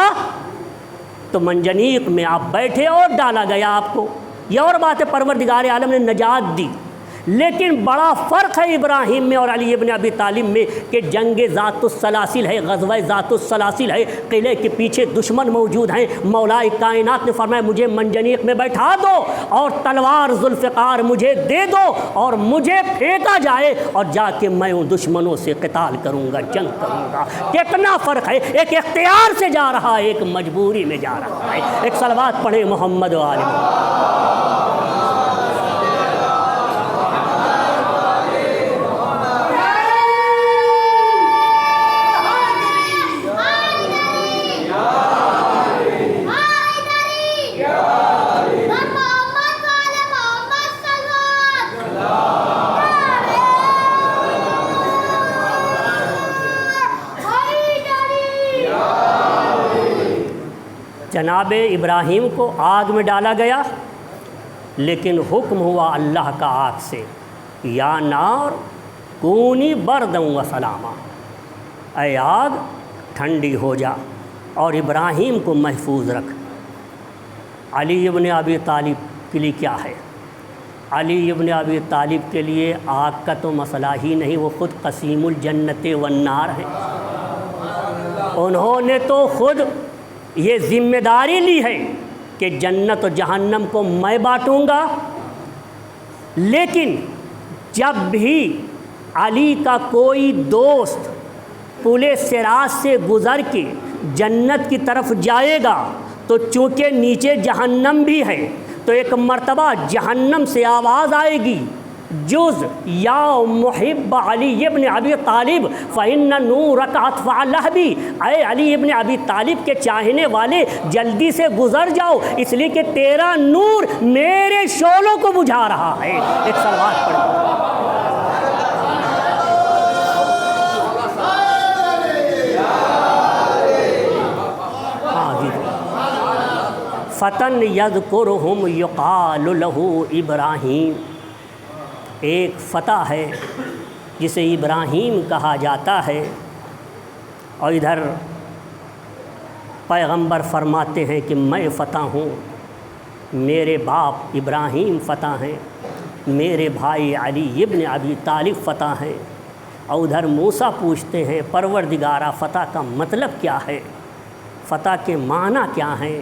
تو منجنیق میں آپ بیٹھے اور ڈالا گیا آپ کو۔ یہ اور بات ہے، پروردگار عالم نے نجات دی، لیکن بڑا فرق ہے ابراہیم میں اور علی ابن ابی طالب میں کہ جنگ ذات السلاسل ہے، غزوہ ذات السلاسل ہے، قلعے کے پیچھے دشمن موجود ہیں، مولا کائنات نے فرمایا مجھے منجنیق میں بیٹھا دو اور تلوار ذوالفقار مجھے دے دو اور مجھے پھینکا جائے اور جا کے میں ان دشمنوں سے قتال کروں گا، جنگ کروں گا۔ کتنا فرق ہے، ایک اختیار سے جا رہا ہے، ایک مجبوری میں جا رہا ہے۔ ایک صلوات پڑھیں محمد و آل محمد۔ جناب ابراہیم کو آگ میں ڈالا گیا، لیکن حکم ہوا اللہ کا آگ سے، یا نار کونی برداً و سلاما، اے آگ ٹھنڈی ہو جا اور ابراہیم کو محفوظ رکھ۔ علی ابن ابی طالب کے لیے کیا ہے؟ علی ابن ابی طالب کے لیے آگ کا تو مسئلہ ہی نہیں، وہ خود قسیم الجنت والنار ہیں۔ انہوں نے تو خود یہ ذمہ داری لی ہے کہ جنت و جہنم کو میں بانٹوں گا، لیکن جب بھی علی کا کوئی دوست پل صراط سے گزر کے جنت کی طرف جائے گا تو چونکہ نیچے جہنم بھی ہے تو ایک مرتبہ جہنم سے آواز آئے گی، جز یا محب علی ابن ابی طالب فإن نورک اطفأ لہبی، اے علی ابن ابی طالب کے چاہنے والے جلدی سے گزر جاؤ، اس لیے کہ تیرا نور میرے شعلوں کو بجھا رہا ہے۔ ایک صلوات پڑھو۔ فتن یذکرہم یقال لہ ابراہیم، ایک فتح ہے جسے ابراہیم کہا جاتا ہے، اور ادھر پیغمبر فرماتے ہیں کہ میں فتح ہوں، میرے باپ ابراہیم فتح ہیں، میرے بھائی علی ابن ابی طالب فتح ہیں۔ اور ادھر موسیٰ پوچھتے ہیں پروردگارہ فتح کا مطلب کیا ہے، فتح کے معنی کیا ہیں؟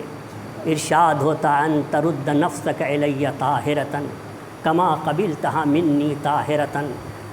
ارشاد ہوتا ان ترد نفسک الی طاہرۃ کما قبلتہا منی طاہرۃ،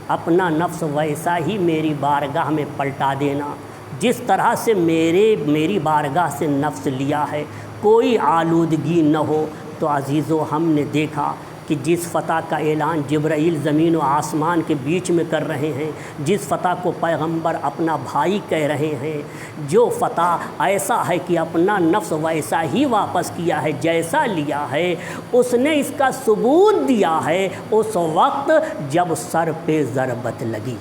اپنا نفس ویسا ہی میری بارگاہ میں پلٹا دینا جس طرح سے میری بارگاہ سے نفس لیا ہے، کوئی آلودگی نہ ہو۔ تو عزیزو ہم نے دیکھا کہ جس فتح کا اعلان جبرائیل زمین و آسمان کے بیچ میں کر رہے ہیں، جس فتح کو پیغمبر اپنا بھائی کہہ رہے ہیں، جو فتح ایسا ہے کہ اپنا نفس ویسا ہی واپس کیا ہے جیسا لیا ہے، اس نے اس کا ثبوت دیا ہے اس وقت جب سر پہ ضربت لگی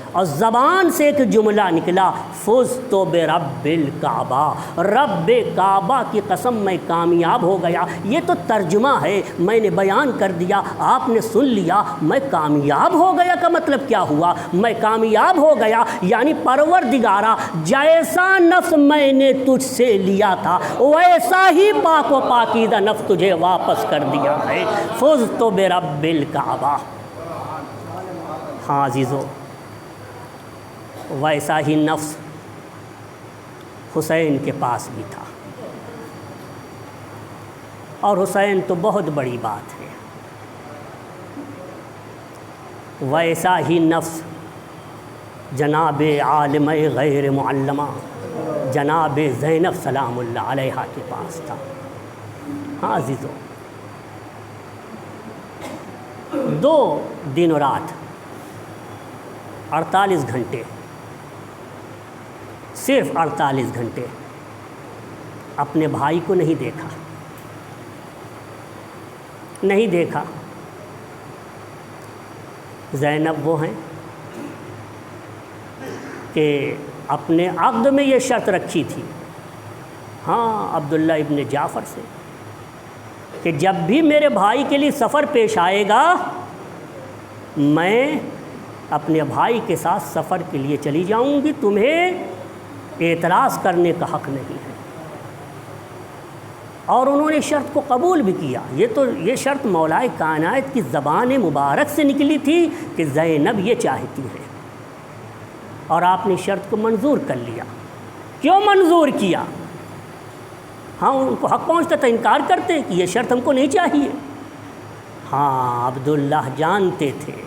اور زبان سے ایک جملہ نکلا، فزت برب الکعبہ، رب کعبہ کی قسم میں کامیاب ہو گیا۔ یہ تو ترجمہ ہے، میں نے بیان کر دیا، آپ نے سن لیا۔ میں کامیاب ہو گیا کا مطلب کیا ہوا؟ میں کامیاب ہو گیا یعنی پروردگارا جیسا نفس میں نے تجھ سے لیا تھا ویسا ہی پاک و پاکیزہ نفس تجھے واپس کر دیا ہے۔ فزت برب الکعبہ۔ ہاں عزیزو، ویسا ہی نفس حسین کے پاس بھی تھا، اور حسین تو بہت بڑی بات ہے۔ ویسا ہی نفس جناب عالم غیر معلمہ جناب زینب سلام اللہ علیہا کے پاس تھا۔ ہاں عزیزو، 2 دن و رات 48 گھنٹے، صرف 48 گھنٹے اپنے بھائی کو نہیں دیکھا۔ زینب وہ ہیں کہ اپنے عقد میں یہ شرط رکھی تھی، ہاں عبداللہ ابن جعفر سے، کہ جب بھی میرے بھائی کے لیے سفر پیش آئے گا میں اپنے بھائی کے ساتھ سفر کے لیے چلی جاؤں گی، تمہیں اعتراض کرنے کا حق نہیں ہے۔ اور انہوں نے شرط کو قبول بھی کیا۔ یہ شرط مولائے کائنات کی زبان مبارک سے نکلی تھی کہ زینب یہ چاہتی ہیں، اور آپ نے شرط کو منظور کر لیا۔ کیوں منظور کیا؟ ہاں ان کو حق پہنچتا تھا، انکار کرتے کہ یہ شرط ہم کو نہیں چاہیے۔ ہاں عبداللہ جانتے تھے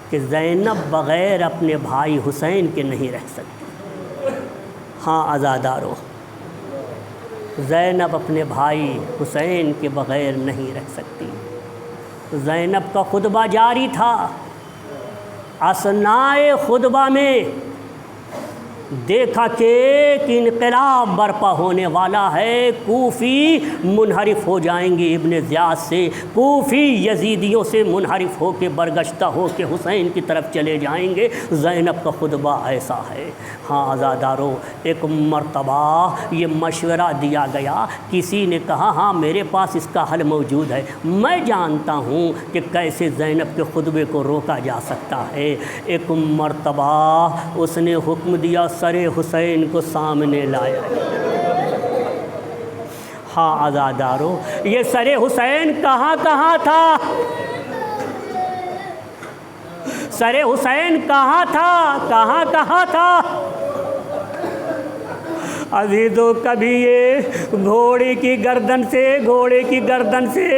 کہ زینب بغیر اپنے بھائی حسین کے نہیں رہ سکتی۔ ہاں عزادارو، زینب اپنے بھائی حسین کے بغیر نہیں رہ سکتی۔ زینب کا خطبہ جاری تھا، اثنائے خطبہ میں دیکھا کہ انقلاب برپا ہونے والا ہے، کوفی منحرف ہو جائیں گے ابن زیاد سے، کوفی یزیدیوں سے منحرف ہو کے برگشتہ ہو کے حسین کی طرف چلے جائیں گے۔ زینب کا خطبہ ایسا ہے۔ ہاں عزادارو، ایک مرتبہ یہ مشورہ دیا گیا، کسی نے کہا ہاں میرے پاس اس کا حل موجود ہے، میں جانتا ہوں کہ کیسے زینب کے خطبے کو روکا جا سکتا ہے۔ ایک مرتبہ اس نے حکم دیا، سر حسین کو سامنے لایا۔ ہاں عزادارو، یہ سر حسین کہاں تھا؟ سر حسین کہاں تھا؟ عزیزو، کبھی یہ گھوڑے کی گردن سے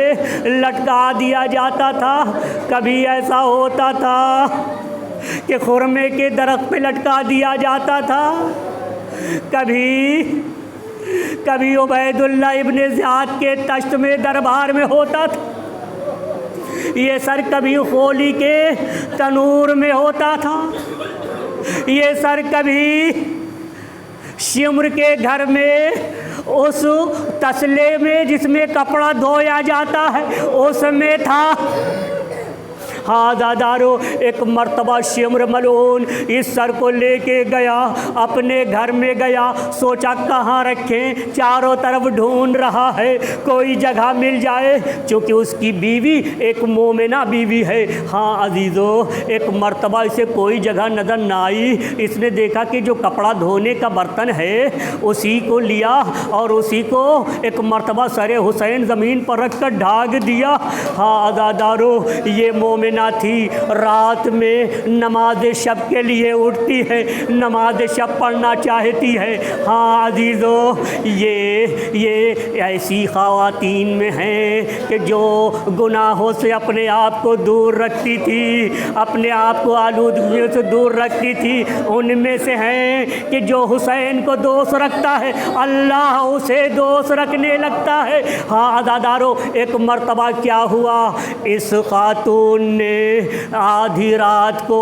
لٹکا دیا جاتا تھا، کبھی ایسا ہوتا تھا کہ خرمے کے درخت پہ لٹکا دیا جاتا تھا، کبھی عبید اللہ ابن زیاد کے تشت میں دربار میں ہوتا تھا، یہ سر کبھی خولی کے تنور میں ہوتا تھا، یہ سر کبھی شمر کے گھر میں اس تسلے میں جس میں کپڑا دھویا جاتا ہے اس میں تھا۔ ہاں عزادارو، ایک مرتبہ شمر ملعون اس سر کو لے کے گیا، اپنے گھر میں گیا، سوچا کہاں رکھیں، چاروں طرف ڈھونڈ رہا ہے کوئی جگہ مل جائے، چونکہ اس کی بیوی ایک مومنہ بیوی ہے۔ ہاں عزیزو، ایک مرتبہ اسے کوئی جگہ نظر نہ آئی، اس نے دیکھا کہ جو کپڑا دھونے کا برتن ہے اسی کو لیا اور اسی کو ایک مرتبہ سر حسین زمین پر رکھ کر ڈھاگ دیا۔ ہاں عزادارو، یہ مومن نہ تھی، رات میں نماز شب کے لیے اٹھتی ہے، نماز شب پڑھنا چاہتی ہے۔ ہاں عزیزو، یہ ایسی خواتین میں ہیں کہ جو گناہوں سے اپنے آپ کو دور رکھتی تھی، اپنے آپ کو آلودگیوں سے دور رکھتی تھی، ان میں سے ہیں کہ جو حسین کو دوست رکھتا ہے اللہ اسے دوست رکھنے لگتا ہے۔ ہاں عزادارو، ایک مرتبہ کیا ہوا، اس خاتون نے آدھی رات کو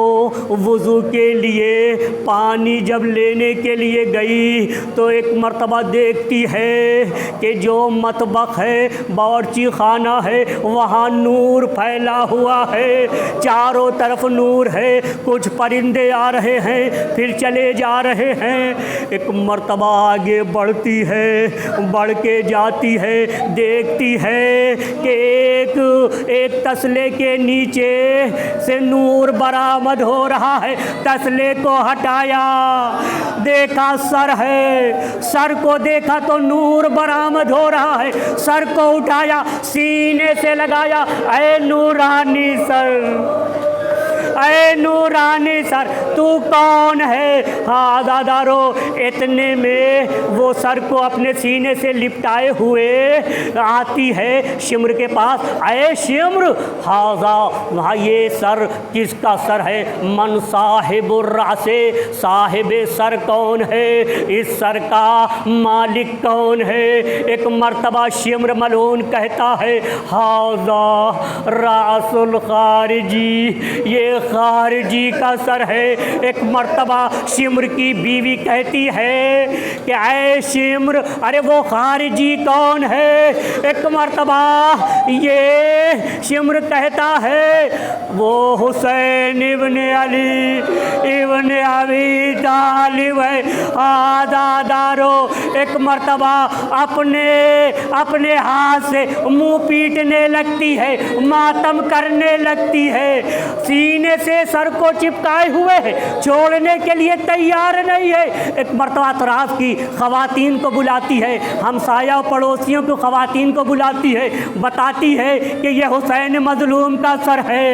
وضو کے لیے پانی جب لینے کے لیے گئی تو ایک مرتبہ دیکھتی ہے کہ جو مطبخ ہے، باورچی خانہ ہے، وہاں نور پھیلا ہوا ہے، چاروں طرف نور ہے، کچھ پرندے آ رہے ہیں پھر چلے جا رہے ہیں۔ ایک مرتبہ آگے بڑھتی ہے، بڑھ کے جاتی ہے، دیکھتی ہے کہ ایک تسلے کے نیچے سے نور برآمد ہو رہا ہے۔ تسلے کو ہٹایا، دیکھا سر ہے، سر کو دیکھا تو نور برآمد ہو رہا ہے، سر کو اٹھایا، سینے سے لگایا، اے نورانی سر، اے نورانی سر، تو کون ہے؟ ہاں عزادارو، اتنے میں وہ سر کو اپنے سینے سے لپٹائے ہوئے آتی ہے شمر کے پاس۔ اے شمر، ہاں یہ سر کس کا سر ہے؟ من صاحب الرأس، صاحب سر کون ہے؟ اس سر کا مالک کون ہے؟ ایک مرتبہ شمر ملعون کہتا ہے، ہاذا رأس الخارجی، یہ خارجی کا سر ہے۔ ایک مرتبہ شمر کی بیوی کہتی ہے کہ اے شمر، ارے وہ خارجی کون ہے؟ ایک مرتبہ یہ شمر کہتا ہے وہ حسین ابن علی ابن ابی طالب ہے۔ عزادارو، ایک مرتبہ اپنے ہاتھ سے منہ پیٹنے لگتی ہے، ماتم کرنے لگتی ہے، سینے سے سر کو چپکائے ہوئے ہے، چھوڑنے کے لیے تیار نہیں ہے۔ ایک مرتبہ اطراف کی خواتین کو بلاتی ہے، ہمسایہ پڑوسیوں کی خواتین کو بلاتی ہے، بتاتی ہے کہ یہ حسین مظلوم کا سر ہے۔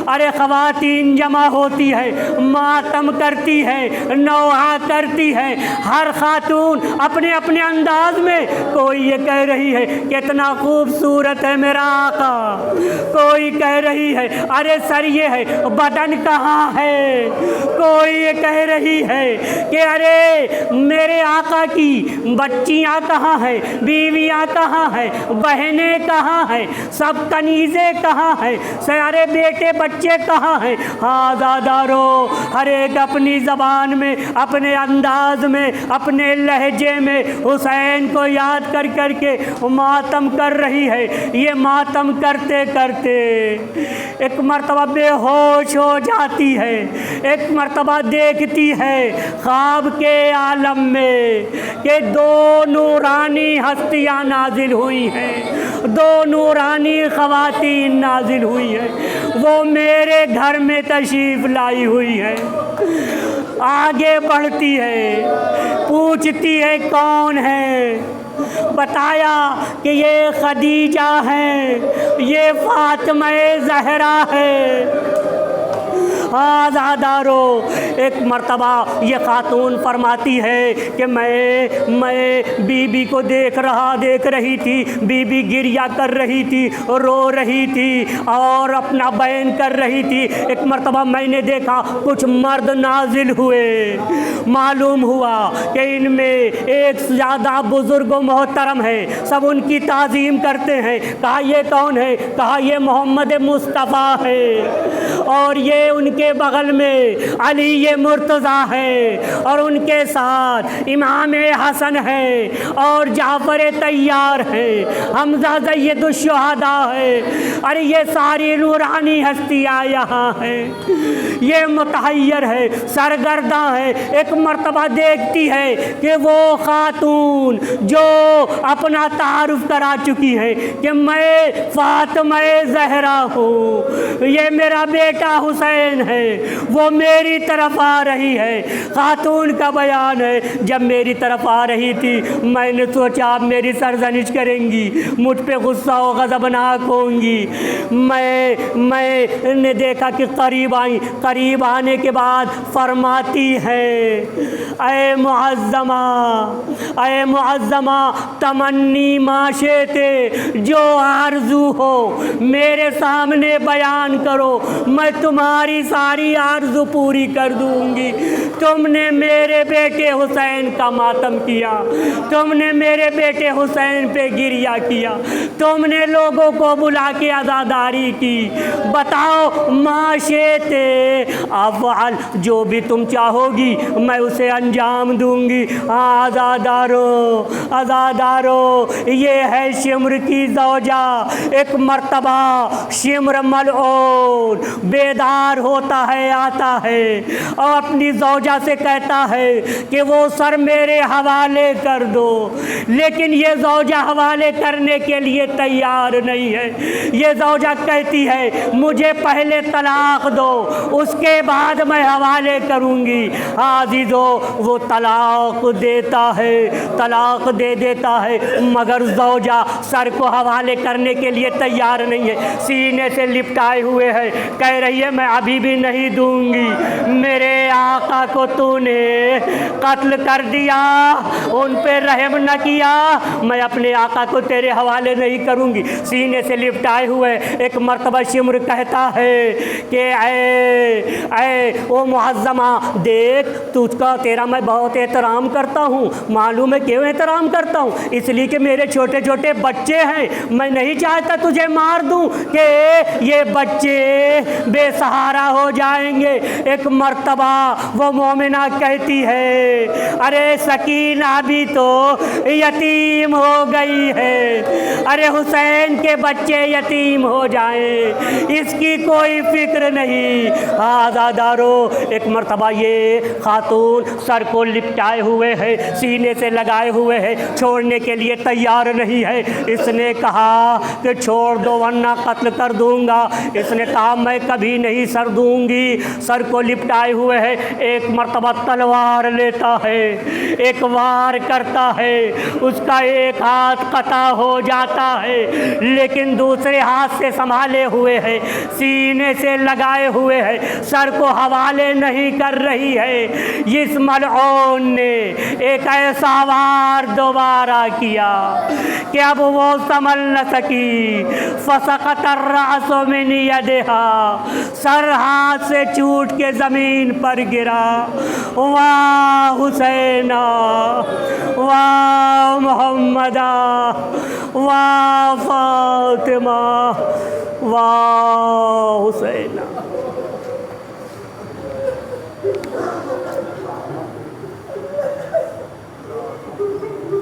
ارے خواتین جمع ہوتی ہے، ماتم کرتی ہے، نوحہ کرتی ہے، ہر خاتون اپنے اپنے انداز میں، کوئی یہ کہہ رہی ہے کتنا خوبصورت ہے میرا آقا، کوئی کہہ رہی ہے ارے سر یہ ہے، بدن کہاں ہے، کوئی یہ کہہ رہی ہے کہ ارے میرے آقا کی بچیاں کہاں ہیں، بیویاں کہاں ہیں، بہنیں کہاں ہیں، سب کنیزیں کہاں ہیں، سارے بیٹے بچے کہاں ہیں۔ ہاں عزادارو، ہر ایک اپنی زبان میں، اپنے انداز میں، اپنے لہجے میں حسین کو یاد کر کر کے ماتم کر رہی ہے۔ یہ ماتم کرتے کرتے ایک مرتبہ بے ہوش ہو جاتی ہے، ایک مرتبہ دیکھتی ہے خواب کے عالم میں کہ دو نورانی ہستیاں نازل ہوئی ہیں، دو نورانی خواتین نازل ہوئی ہیں، وہ میرے گھر میں تشریف لائی ہوئی ہے۔ آگے بڑھتی ہے، پوچھتی ہے کون ہے؟ بتایا کہ یہ خدیجہ ہے، یہ فاطمہ زہرا ہے۔ عزادارو، ایک مرتبہ یہ خاتون فرماتی ہے کہ میں بی بی کو دیکھ رہی تھی، بی بی گریہ کر رہی تھی، رو رہی تھی اور اپنا بیان کر رہی تھی۔ ایک مرتبہ میں نے دیکھا کچھ مرد نازل ہوئے، معلوم ہوا کہ ان میں ایک زیادہ بزرگ و محترم ہے، سب ان کی تعظیم کرتے ہیں۔ کہا یہ کون ہے؟ کہا یہ محمد مصطفیٰ ہے، اور یہ ان کے بغل میں علی مرتضیٰ ہے، اور ان کے ساتھ امام حسن ہے، اور جعفر طیار ہے، حمزہ سید الشہداء ہے۔ ارے یہ ساری نورانی ہستیاں یہاں ہیں۔ یہ متحیر ہے، سرگرداں ہے۔ ایک مرتبہ دیکھتی ہے کہ وہ خاتون جو اپنا تعارف کرا چکی ہے کہ میں فاطمہ زہرا ہوں، یہ میرا بیٹا بیٹا حسین ہے وہ میری طرف آ رہی ہے۔ خاتون کا بیان ہے، جب میری طرف آ رہی تھی میں نے سوچا آپ میری سرزنش کریں گی، مجھ پہ غصہ و غضبناک ہوں گی۔ میں نے دیکھا کہ قریب آئیں، قریب آنے کے بعد فرماتی ہے اے معظمہ، اے معظمہ، تمنی معاشیتے، جو آرزو ہو میرے سامنے بیان کرو، میں تمہاری ساری آرزو پوری کر دوں گی۔ تم نے میرے بیٹے حسین کا ماتم کیا، تم نے میرے بیٹے حسین پہ گریہ کیا، تم نے لوگوں کو بلا کے عزاداری کی، بتاؤ معاشیتے افعل، جو بھی تم چاہو گی میں اسے انجام دوں گی۔ عزادارو، عزادارو، یہ ہے شمر کی زوجہ۔ ایک مرتبہ شمر ملعون بیدار ہوتا ہے، آتا ہے اور اپنی زوجہ سے کہتا ہے کہ وہ سر میرے حوالے کر دو، لیکن یہ زوجہ حوالے کرنے کے لیے تیار نہیں ہے۔ یہ زوجہ کہتی ہے مجھے پہلے طلاق دو، اس کے بعد میں حوالے کروں گی۔ عزیزو، وہ طلاق دیتا ہے، طلاق دے دیتا ہے، مگر زوجہ سر کو حوالے کرنے کے لیے تیار نہیں ہے، سینے سے لپٹائے ہوئے ہے، کہہ رہی ہے میں ابھی بھی نہیں دوں گی۔ میرے آقا کو تو نے قتل کر دیا، ان پہ رحم نہ کیا، میں اپنے آقا کو تیرے حوالے نہیں کروں گی، سینے سے لپٹائے ہوئے۔ ایک مرتبہ شمر کہتا ہے کہ اے او معظمہ، دیکھ تجھ کا تیرا میں بہت احترام کرتا ہوں، معلوم ہے کیوں احترام کرتا ہوں؟ اس لیے کہ میرے چھوٹے چھوٹے بچے ہیں، میں نہیں چاہتا تجھے مار دوں کہ یہ بچے بے سہارا ہو جائیں گے۔ ایک مرتبہ وہ مومنہ کہتی ہے ارے سکینہ بھی تو یتیم ہو گئی ہے، ارے حسین کے بچے یتیم ہو جائیں اس کی کوئی فکر نہیں۔ عزادارو، ایک مرتبہ یہ خاتون سر کو لپٹائے ہوئے ہے، سینے سے لگائے ہوئے ہے، چھوڑنے کے لیے تیار نہیں ہے۔ اس نے کہا کہ چھوڑ دو ورنہ قتل کر دوں گا۔ اس نے کہا میں کبھی نہیں سر دوں گی، سر کو لپٹائے ہوئے ہے۔ ایک مرتبہ تلوار لیتا ہے، ایک وار کرتا ہے، اس کا ایک ہاتھ قطع ہو جاتا ہے، لیکن دوسرے ہاتھ سے سنبھالے ہوئے ہے، سینے سے لگائے ہوئے ہے، سر کو حوالے نہیں کر رہی ہے۔ اس ملعون نے ایک ایسا وار دوبارہ کیا کہ اب وہ سنبھل نہ سکی، فسقط الرأس من یدہا، سر ہاتھ سے چھوٹ کے زمین پر گرا۔ واہ حسینہ، واہ محمدہ، واہ فاطمہ، واہ حسینہ۔